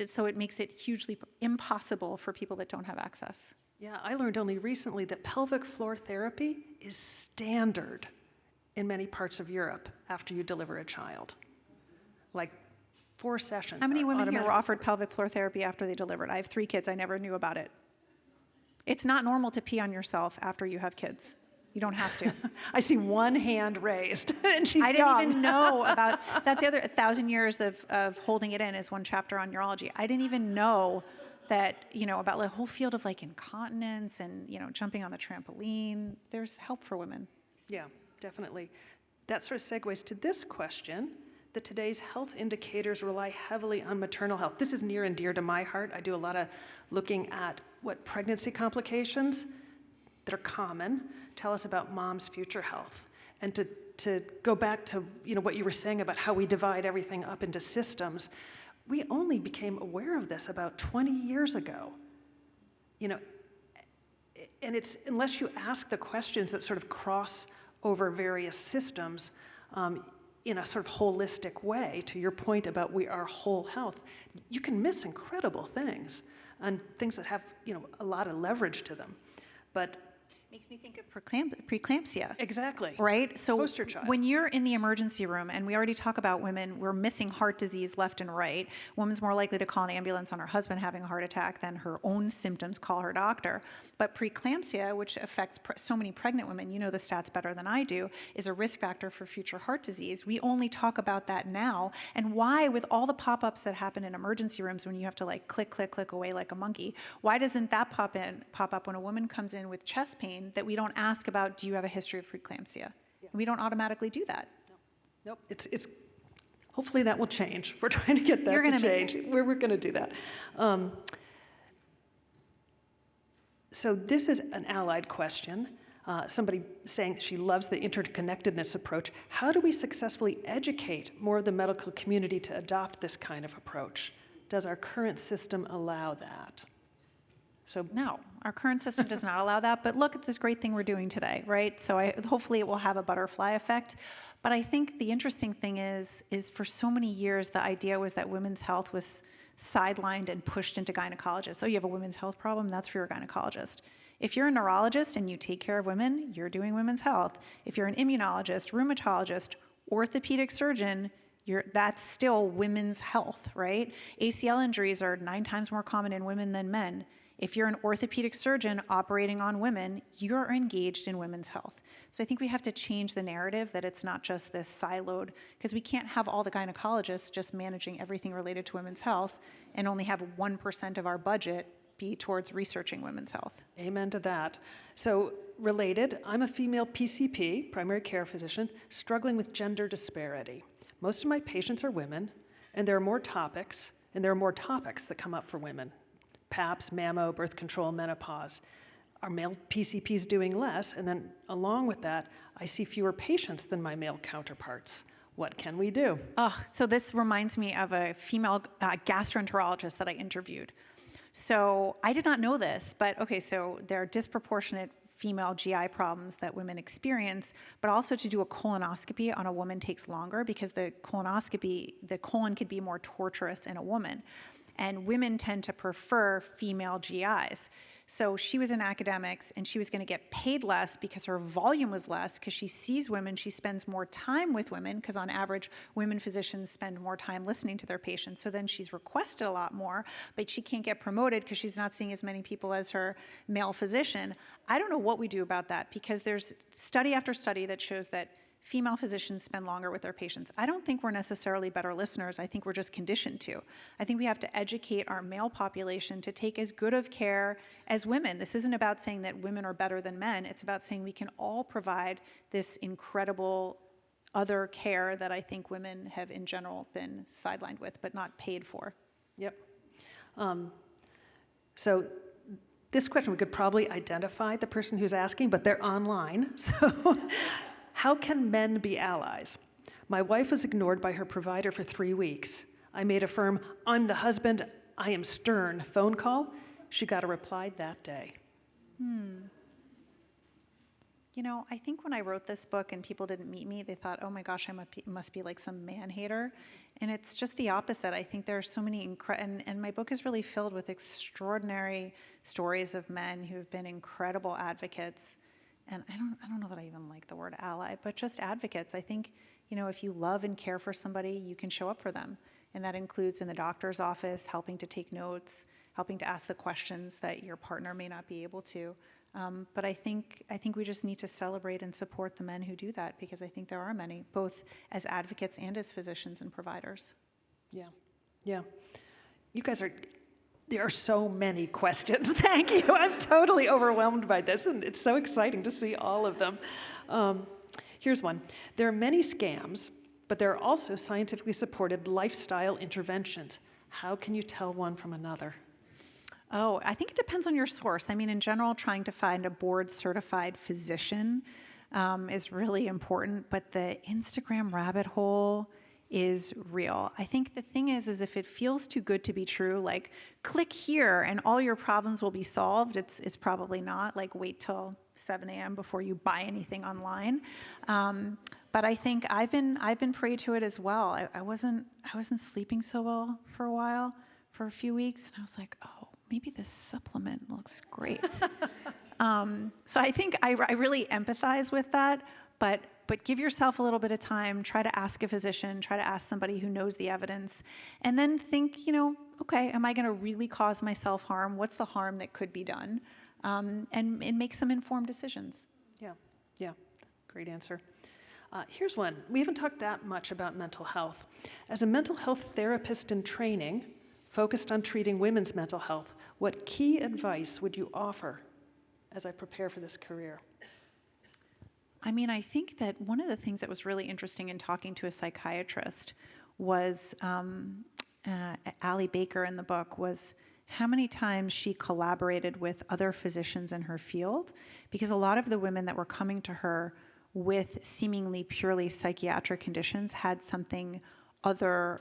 So it makes it hugely impossible for people that don't have access. Yeah, I learned only recently that pelvic floor therapy is standard in many parts of Europe after you deliver a child. Like 4 sessions. How many are women here were automatic. offered pelvic floor therapy after they delivered? I have 3 kids. I never knew about it. It's not normal to pee on yourself after you have kids. You don't have to. I see one hand raised, and she's I didn't young. even know about, that's the other 1,000 years of holding it in is one chapter on urology. I didn't even know that, about the whole field of like incontinence and, jumping on the trampoline. There's help for women. Yeah, definitely. That sort of segues to this question, that today's health indicators rely heavily on maternal health. This is near and dear to my heart. I do a lot of looking at what pregnancy complications that are common tell us about mom's future health. And to go back to what you were saying about how we divide everything up into systems, we only became aware of this about 20 years ago. And it's unless you ask the questions that sort of cross over various systems, in a sort of holistic way, to your point about we are whole health, you can miss incredible things and things that have, a lot of leverage to them. But Makes me think of preeclampsia. exactly. Right? So Poster child. when you're in the emergency room, and we already talk about women, we're missing heart disease left and right. Woman's more likely to call an ambulance on her husband having a heart attack than her own symptoms call her doctor. But preeclampsia, which affects so many pregnant women, you know the stats better than I do, is a risk factor for future heart disease. We only talk about that now. And why, with all the pop-ups that happen in emergency rooms when you have to like click, click, click away like a monkey, why doesn't that pop up when a woman comes in with chest pain, that we don't ask about, do you have a history of preeclampsia? Yeah. We don't automatically do that. Nope, it's hopefully that will change. We're trying to get that to change. We're going to do that. So this is an allied question. Somebody saying she loves the interconnectedness approach. How do we successfully educate more of the medical community to adopt this kind of approach? Does our current system allow that? So no, our current system does not allow that, but look at this great thing we're doing today, right? So hopefully it will have a butterfly effect. But I think the interesting thing is for so many years, the idea was that women's health was sidelined and pushed into gynecologists. So you have a women's health problem, that's for your gynecologist. If you're a neurologist and you take care of women, you're doing women's health. If you're an immunologist, rheumatologist, orthopedic surgeon, that's still women's health, right? ACL injuries are 9 times more common in women than men. If you're an orthopedic surgeon operating on women, you're engaged in women's health. So I think we have to change the narrative that it's not just this siloed, because we can't have all the gynecologists just managing everything related to women's health and only have 1% of our budget be towards researching women's health. Amen to that. So related, I'm a female PCP, primary care physician, struggling with gender disparity. Most of my patients are women, and there are more topics that come up for women. PAPS, mammo, birth control, menopause. Our male PCPs doing less, and then along with that, I see fewer patients than my male counterparts. What can we do? Oh, so this reminds me of a female gastroenterologist that I interviewed. So I did not know this, but okay, so there are disproportionate female GI problems that women experience, but also to do a colonoscopy on a woman takes longer because the colon could be more torturous in a woman. And women tend to prefer female GIs. So she was in academics and she was going to get paid less because her volume was less because she sees women, she spends more time with women because on average, women physicians spend more time listening to their patients. So then she's requested a lot more, but she can't get promoted because she's not seeing as many people as her male physician. I don't know what we do about that because there's study after study that shows that female physicians spend longer with their patients. I don't think we're necessarily better listeners. I think we're just conditioned to. I think we have to educate our male population to take as good of care as women. This isn't about saying that women are better than men. It's about saying we can all provide this incredible other care that I think women have in general been sidelined with, but not paid for. Yep. So this question, we could probably identify the person who's asking, but they're online. So how can men be allies? My wife was ignored by her provider for 3 weeks. I made a firm, I'm the husband, I am stern phone call. She got a reply that day. You know, I think when I wrote this book and people didn't meet me, they thought, oh my gosh, must be like some man-hater. And it's just the opposite. I think there are so many, and my book is really filled with extraordinary stories of men who have been incredible advocates. And I don't know that I even like the word ally, but just advocates. I think, you know, if you love and care for somebody, you can show up for them. And that includes in the doctor's office, helping to take notes, helping to ask the questions that your partner may not be able to. But I think we just need to celebrate and support the men who do that because I think there are many, both as advocates and as physicians and providers. Yeah. You guys there are so many questions. Thank you. I'm totally overwhelmed by this, and it's so exciting to see all of them. Here's one. There are many scams, but there are also scientifically supported lifestyle interventions. How can you tell one from another? Oh, I think it depends on your source. I mean, in general, trying to find a board-certified physician is really important, but the Instagram rabbit hole is real. I think the thing is if it feels too good to be true, like click here and all your problems will be solved, it's probably not. Like wait till 7 a.m. before you buy anything online. But I think I've been prey to it as well. I wasn't sleeping so well for a while, for a few weeks, and I was like, oh, maybe this supplement looks great. So I think I really empathize with that, but give yourself a little bit of time, try to ask a physician, try to ask somebody who knows the evidence, and then think, you know, okay, am I gonna really cause myself harm? What's the harm that could be done? And make some informed decisions. Yeah, great answer. Here's one. We haven't talked that much about mental health. As a mental health therapist in training, focused on treating women's mental health, what key advice would you offer as I prepare for this career? I mean, I think that one of the things that was really interesting in talking to a psychiatrist was Allie Baker in the book was how many times she collaborated with other physicians in her field, because a lot of the women that were coming to her with seemingly purely psychiatric conditions had something other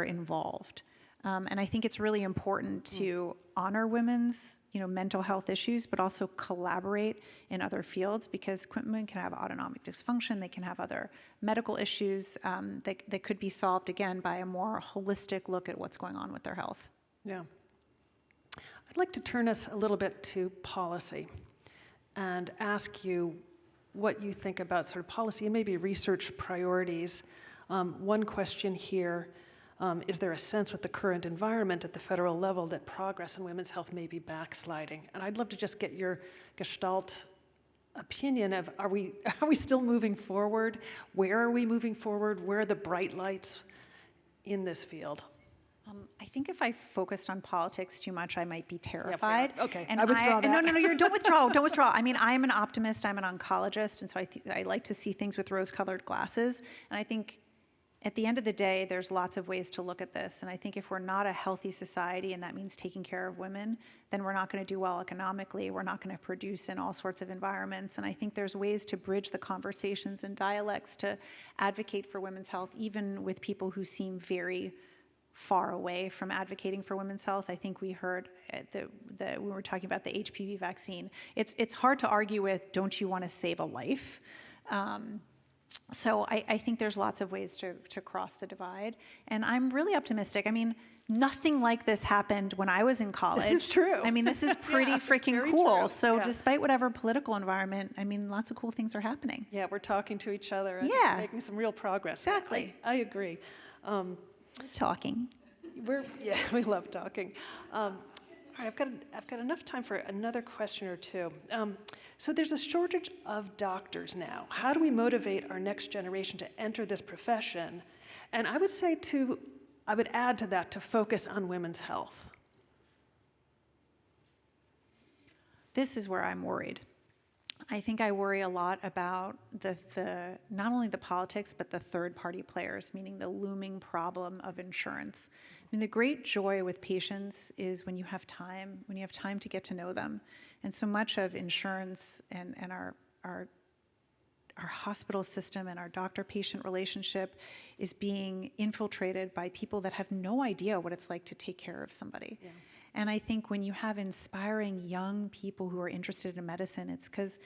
involved. And I think it's really important to honor women's, mental health issues, but also collaborate in other fields, because women can have autonomic dysfunction, they can have other medical issues that could be solved, again, by a more holistic look at what's going on with their health. Yeah. I'd like to turn us a little bit to policy and ask you what you think about sort of policy and maybe research priorities. One question here. Is there a sense with the current environment at the federal level that progress in women's health may be backsliding? And I'd love to just get your Gestalt opinion of, are we still moving forward? Where are we moving forward? Where are the bright lights in this field? I think if I focused on politics too much, I might be terrified. Yeah, okay, and I withdraw that. No, don't withdraw, don't withdraw. I mean, I'm an optimist, I'm an oncologist, and so I like to see things with rose-colored glasses. And I think at the end of the day, there's lots of ways to look at this. And I think if we're not a healthy society, and that means taking care of women, then we're not going to do well economically. We're not going to produce in all sorts of environments. And I think there's ways to bridge the conversations and dialects to advocate for women's health, even with people who seem very far away from advocating for women's health. I think we heard we were talking about the HPV vaccine. It's hard to argue with, don't you want to save a life? So I think there's lots of ways to cross the divide. And I'm really optimistic. I mean, nothing like this happened when I was in college. This is true. I mean, this is pretty freaking very cool. true. So Yeah. despite whatever political environment, I mean, lots of cool things are happening. Yeah, we're talking to each other and Yeah. making some real progress. Exactly. I agree. Talking. We love talking. All right, I've got enough time for another question or two. So there's a shortage of doctors now. How do we motivate our next generation to enter this profession? And I would add to that to focus on women's health. This is where I'm worried. I think I worry a lot about the not only the politics, but the third-party players, meaning the looming problem of insurance. I mean, the great joy with patients is when you have time to get to know them. And so much of insurance and our hospital system and our doctor-patient relationship is being infiltrated by people that have no idea what it's like to take care of somebody. Yeah. And I think when you have inspiring young people who are interested in medicine, it's because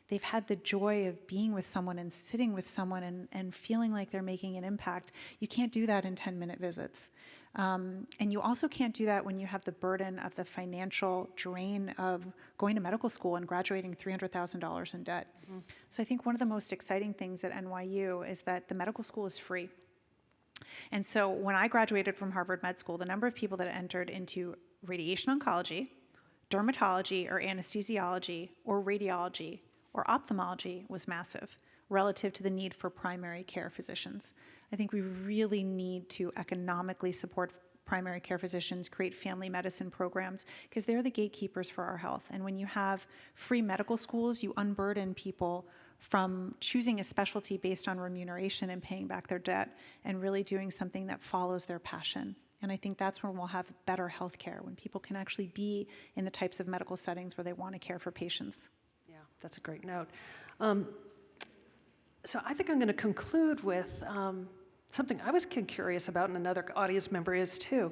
they've had the joy of being with someone and sitting with someone and feeling like they're making an impact. You can't do that in 10-minute visits. And you also can't do that when you have the burden of the financial drain of going to medical school and graduating $300,000 in debt. Mm-hmm. So I think one of the most exciting things at NYU is that the medical school is free. And so when I graduated from Harvard Med School, the number of people that entered into radiation oncology, dermatology or anesthesiology or radiology or ophthalmology was massive relative to the need for primary care physicians. I think we really need to economically support primary care physicians, create family medicine programs, because they're the gatekeepers for our health. And when you have free medical schools, you unburden people from choosing a specialty based on remuneration and paying back their debt and really doing something that follows their passion. And I think that's when we'll have better health care, when people can actually be in the types of medical settings where they want to care for patients. Yeah, that's a great note. So I think I'm going to conclude with something I was curious about, and another audience member is too.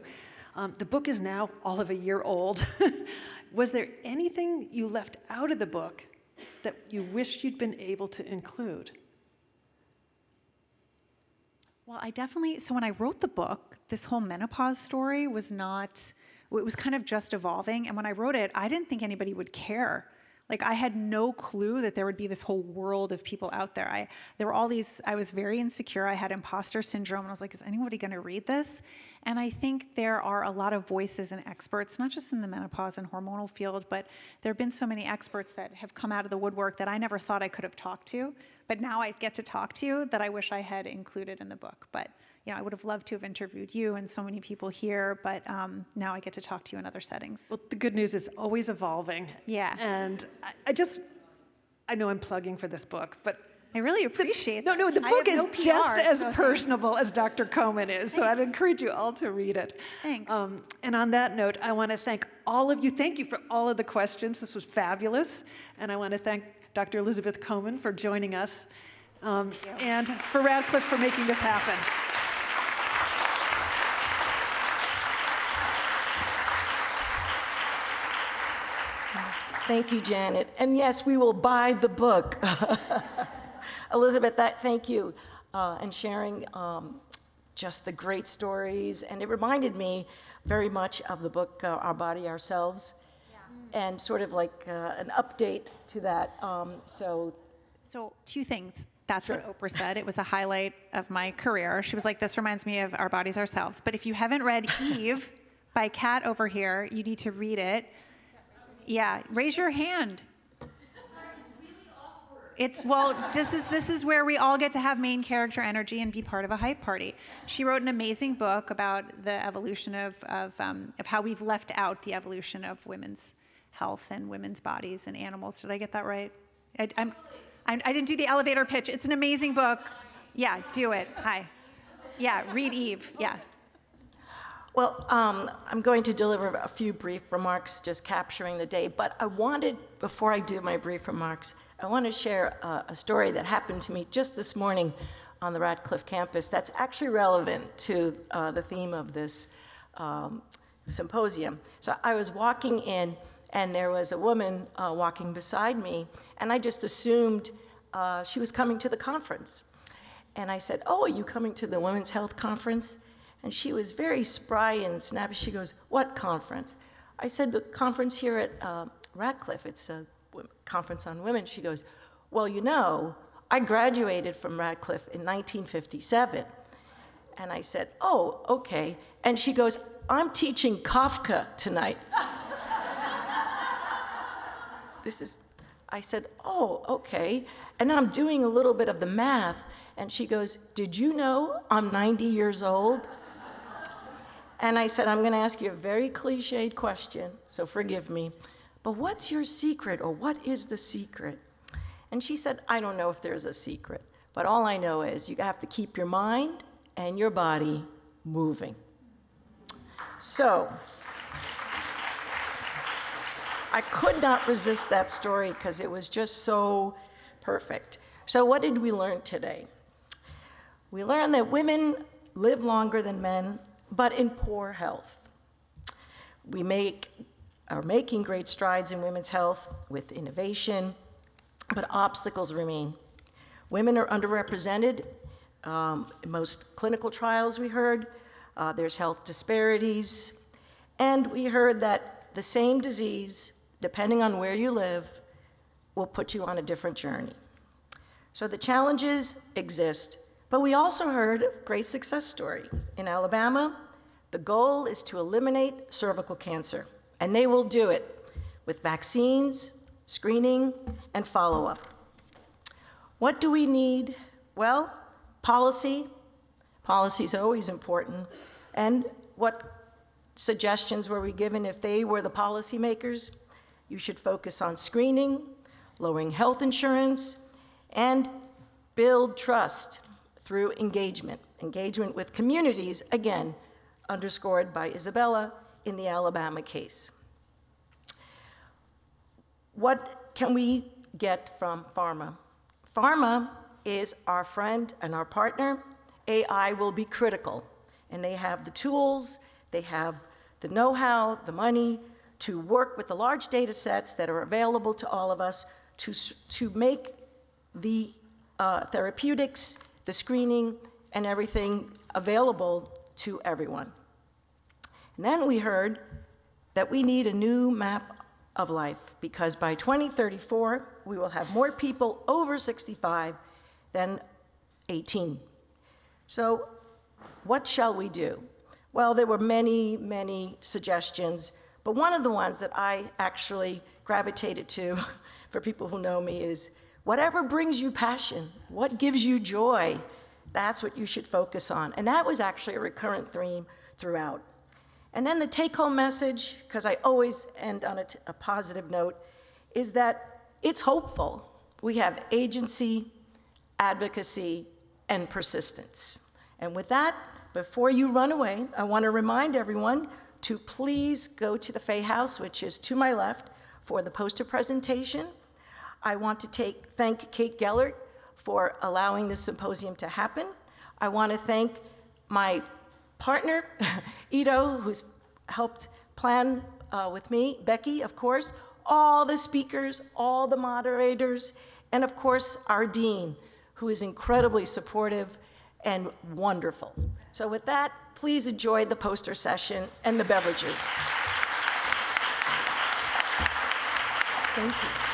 The book is now all of a year old. Was there anything you left out of the book that you wish you'd been able to include? Well, so when I wrote the book, this whole menopause story was it was kind of just evolving. And when I wrote it, I didn't think anybody would care. Like, I had no clue that there would be this whole world of people out there. I was very insecure. I had imposter syndrome, and I was like, is anybody going to read this? And I think there are a lot of voices and experts, not just in the menopause and hormonal field, but there have been so many experts that have come out of the woodwork that I never thought I could have talked to. But now I get to talk to you that I wish I had included in the book. But I would have loved to have interviewed you and so many people here, but now I get to talk to you in other settings. Well, the good news is it's always evolving. Yeah. And I know I'm plugging for this book, but I really appreciate that. No, the I book have is no PR, just as so personable as Dr. Comen is, so I'd encourage you all to read it. Thanks. And on that note, I want to thank all of you. Thank you for all of the questions. This was fabulous. And I want to thank Dr. Elizabeth Comen for joining us, and for Radcliffe for making this happen. Thank you, Janet. And yes, we will buy the book. Elizabeth, thank you, and sharing just the great stories. And it reminded me very much of the book, Our Body, Ourselves, and sort of like an update to that. So two things. That's what Oprah said. It was a highlight of my career. She was like, this reminds me of Our Bodies, Ourselves. But if you haven't read Eve by Kat over here, you need to read it. Yeah, raise your hand. This is where we all get to have main character energy and be part of a hype party. She wrote an amazing book about the evolution of how we've left out the evolution of women's health and women's bodies and animals. Did I get that right? I didn't do the elevator pitch. It's an amazing book. Yeah, do it. Hi. Yeah, read Eve. Yeah. Well, I'm going to deliver a few brief remarks, just capturing the day. But I wanted, before I do my brief remarks, I want to share a story that happened to me just this morning on the Radcliffe campus that's actually relevant to the theme of this symposium. So I was walking in, and there was a woman walking beside me, and I just assumed she was coming to the conference. And I said, "Oh, are you coming to the Women's Health Conference?" And she was very spry and snappy. She goes, "What conference?" I said, "The conference here at Radcliffe. It's a conference on women." She goes, "Well, you know, I graduated from Radcliffe in 1957. And I said, "Oh, okay." And she goes, "I'm teaching Kafka tonight." I said, "Oh, okay." And I'm doing a little bit of the math. And she goes, "Did you know I'm 90 years old?" And I said, "I'm going to ask you a very cliched question, so forgive me. But what's your secret, or what is the secret?" And she said, "I don't know if there's a secret, but all I know is you have to keep your mind and your body moving." So I could not resist that story because it was just so perfect. So what did we learn today? We learned that women live longer than men, but in poor health. We are making great strides in women's health with innovation, but obstacles remain. Women are underrepresented in most clinical trials, we heard. There's health disparities. And we heard that the same disease, depending on where you live, will put you on a different journey. So the challenges exist, but we also heard a great success story. In Alabama, the goal is to eliminate cervical cancer, and they will do it with vaccines, screening, and follow-up. What do we need? Well, policy. Policy is always important. And what suggestions were we given if they were the policymakers? You should focus on screening, lowering health insurance, and build trust through engagement. Engagement with communities, again, underscored by Isabella in the Alabama case. What can we get from pharma? Pharma is our friend and our partner. AI will be critical, and they have the tools, they have the know-how, the money to work with the large data sets that are available to all of us to make the therapeutics, the screening, and everything available to everyone. And then we heard that we need a new map of life, because by 2034, we will have more people over 65 than 18. So what shall we do? Well, there were many, many suggestions, but one of the ones that I actually gravitated to, for people who know me, is whatever brings you passion, what gives you joy, that's what you should focus on. And that was actually a recurrent theme throughout. And then the take-home message, because I always end on a positive note, is that it's hopeful. We have agency, advocacy, and persistence. And with that, before you run away, I want to remind everyone to please go to the Fay House, which is to my left, for the poster presentation. I want to thank Kate Gellert for allowing this symposium to happen. I want to thank my partner, Ido, who's helped plan with me, Becky, of course, all the speakers, all the moderators, and of course, our dean, who is incredibly supportive and wonderful. So with that, please enjoy the poster session and the beverages. Thank you.